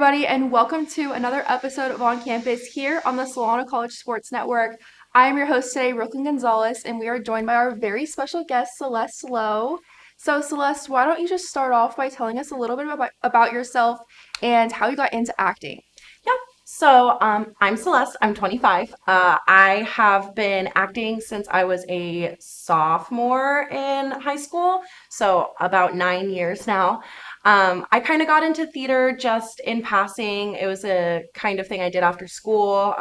everybody, and welcome to another episode of On Campus here on the Solano College Sports Network. I am your host today, Brooklyn Gonzales, and we are joined by our very special guest, Celeste Low. So, Celeste, why don't you just start off by telling us a little bit about yourself and how you got into acting? Yeah. So I'm Celeste. I'm 25. I have been acting since I was a sophomore in high school, so about 9 years now. I kind of got into theater just in passing. It was a kind of thing I did after school.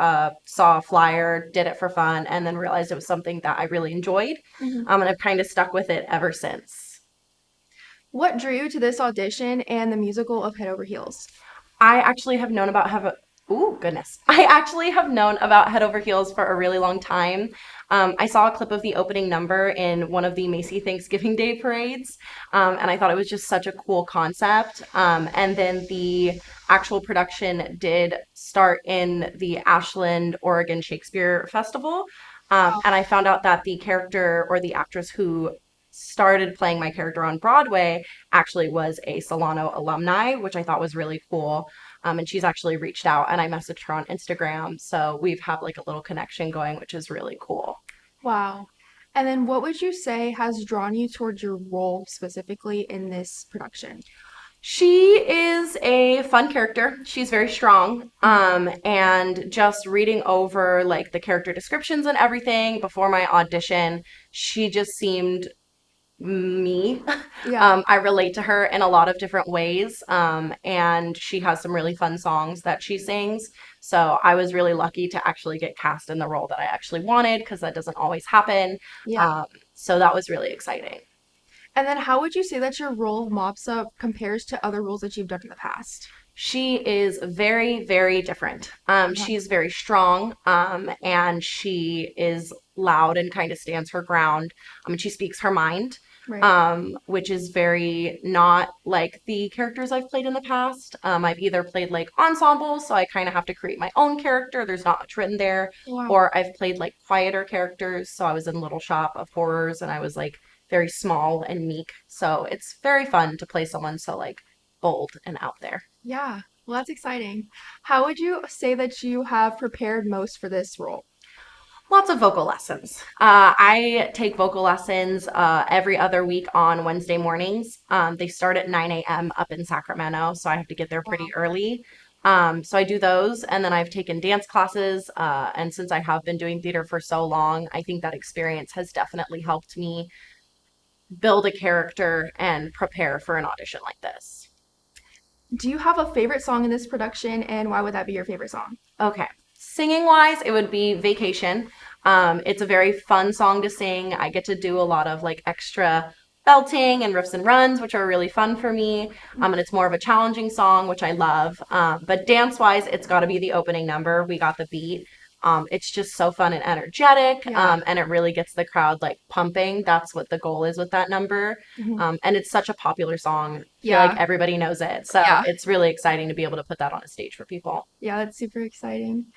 Saw a flyer, did it for fun, and then realized it was something that I really enjoyed. Mhm. And I've kind of stuck with it ever since. What drew you to this audition and the musical of Head Over Heels? I actually have known about have Ooh, goodness. I actually have known about Head Over Heels for a really long time. I saw a clip of the opening number in one of the Macy Thanksgiving Day parades, and I thought it was just such a cool concept. And then the actual production did start in the Ashland, Oregon Shakespeare Festival. And I found out that the character or the actress who started playing my character on Broadway actually was a Solano alumni, which I thought was really cool. And she's actually reached out and I messaged her on Instagram. So we've had like a little connection going, which is really cool. Wow. And then what would you say has drawn you towards your role specifically in this production? She is a fun character. She's very strong. And just reading over like the character descriptions and everything before my audition, she just seemed me. Yeah. I relate to her in a lot of different ways. And she has some really fun songs that she sings. So I was really lucky to actually get cast in the role that I actually wanted because that doesn't always happen. Yeah. So that was really exciting. And then how would you say that your role of Mopsa compares to other roles that you've done in the past? She is very, very different. Okay. She's very strong, and she is loud and kind of stands her ground. And she speaks her mind, Right. which is very not like the characters I've played in the past. I've either played like ensembles, so I kind of have to create my own character. There's not much written there, Wow. or I've played like quieter characters. So I was in Little Shop of Horrors, and I was like very small and meek. So it's very fun to play someone so like bold and out there. Yeah. Well, that's exciting. How would you say that you have prepared most for this role? Lots of vocal lessons. I take vocal lessons every other week on Wednesday mornings. They start at 9 a.m. up in Sacramento, so I have to get there pretty Wow. early. So I do those, and then I've taken dance classes. And since I have been doing theater for so long, I think that experience has definitely helped me build a character and prepare for an audition like this. Do you have a favorite song in this production, and why would that be your favorite song? Okay. Singing wise, it would be Vacation. It's a very fun song to sing. I get to do a lot of like extra belting and riffs and runs, which are really fun for me. And it's more of a challenging song, which I love. But dance wise, it's got to be the opening number. We got the beat. It's just so fun and energetic, Yeah. and it really gets the crowd like pumping. That's what the goal is with that number. Mhm. And it's such a popular song. I feel like Yeah. everybody knows it. So Yeah. it's really exciting to be able to put that on a stage for people. Yeah, that's super exciting.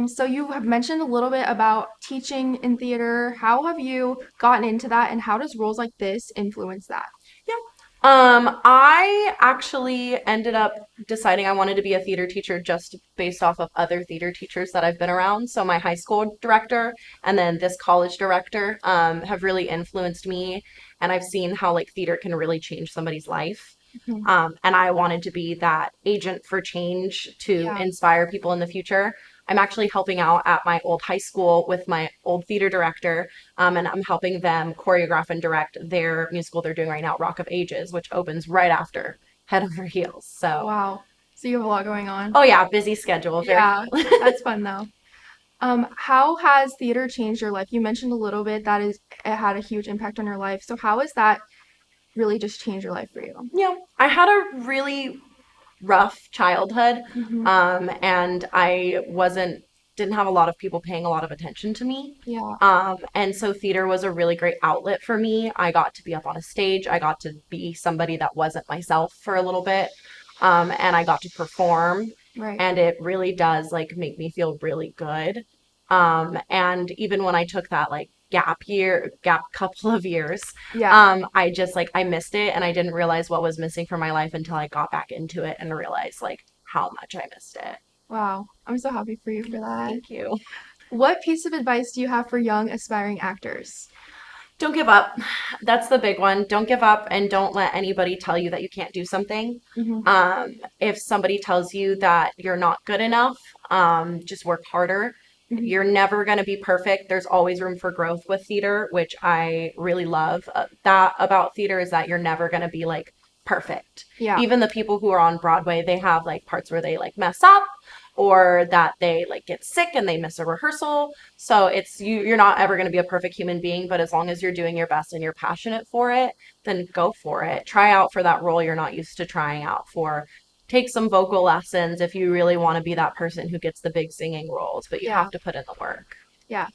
So you have mentioned a little bit about teaching in theater. How have you gotten into that, and how does roles like this influence that? Yeah. I actually ended up deciding I wanted to be a theater teacher just based off of other theater teachers that I've been around. So my high school director and then this college director have really influenced me, and I've seen how like theater can really change somebody's life. Mhm. And I wanted to be that agent for change to Yeah. inspire people in the future. I'm actually helping out at my old high school with my old theater director, and I'm helping them choreograph and direct their musical they're doing right now, Rock of Ages, which opens right after Head Over Heels. So, Wow. So you have a lot going on. oh yeah, busy schedule, very Yeah, full. that's fun though. How has theater changed your life? You mentioned a little bit that it had a huge impact on your life. So how has that really just changed your life for you? Yeah, I had a really rough childhood, Hmm. and I wasn't didn't have a lot of people paying a lot of attention to me. Yeah. And so theater was a really great outlet for me. I got to be up on a stage. I got to be somebody that wasn't myself for a little bit, and I got to perform, Right. and it really does like make me feel really good. And even when I took that like gap couple of years, Yeah. I just like I missed it and I didn't realize what was missing from my life until I got back into it and realized like how much I missed it. Wow, I'm so happy for you for that. Thank you. What piece of advice do you have for young aspiring actors? Don't give up. That's the big one. Don't give up and don't let anybody tell you that you can't do something. Hmm. If somebody tells you that you're not good enough, just work harder. Hmm. You're never going to be perfect. There's always room for growth with theater, which I really love. That about theater is that you're never going to be like perfect. Yeah, Even the people who are on Broadway, they have like parts where they like mess up or that they like get sick and they miss a rehearsal. So you're not ever going to be a perfect human being, but as long as you're doing your best and you're passionate for it, then go for it. Try out for that role you're not used to trying out for. Take some vocal lessons if you really want to be that person who gets the big singing roles, but you yeah, have to put in the work. yeah.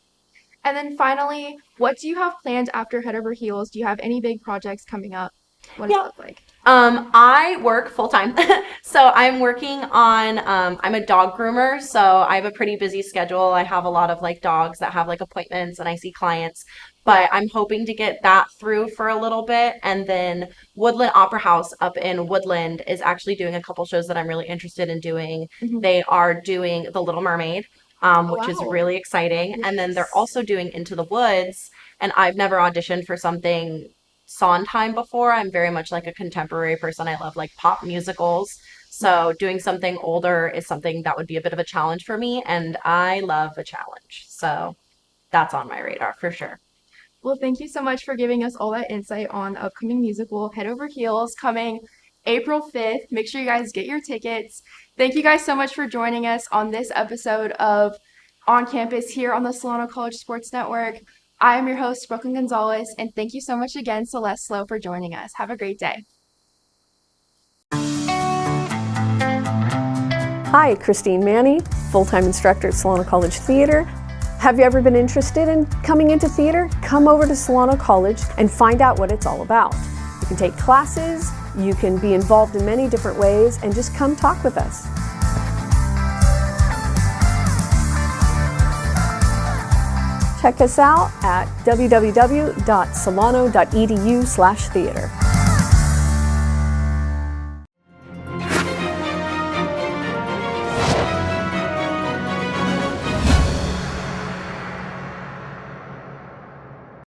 And then finally, what do you have planned after Head Over Heels? Do you have any big projects coming up? What does it Yeah. look like? I work full time. So I'm working on, I'm a dog groomer. So I have a pretty busy schedule. I have a lot of like dogs that have like appointments and I see clients, Yeah. but I'm hoping to get that through for a little bit. And then Woodland Opera House up in Woodland is actually doing a couple shows that I'm really interested in doing. Hmm. They are doing The Little Mermaid, Oh, which is wow. really exciting. And then they're Yes. also doing Into the Woods. And I've never auditioned for something Sondheim before. I'm very much like a contemporary person. I love like pop musicals. So doing something older is something that would be a bit of a challenge for me, and I love a challenge. So that's on my radar for sure. Well, thank you so much for giving us all that insight on the upcoming musical Head Over Heels coming April 5th. Make sure you guys get your tickets. Thank you guys so much for joining us on this episode of On Campus here on the Solano College Sports Network. I am your host, Brooklyn Gonzales, and thank you so much again, Celeste Low, for joining us. Have a great day. Hi, Christine Manny, full-time instructor at Solano College Theater. Have you ever been interested in coming into theater? Come over to Solano College and find out what it's all about. You can take classes, you can be involved in many different ways, and just come talk with us. Check us out at www.solano.edu/theater.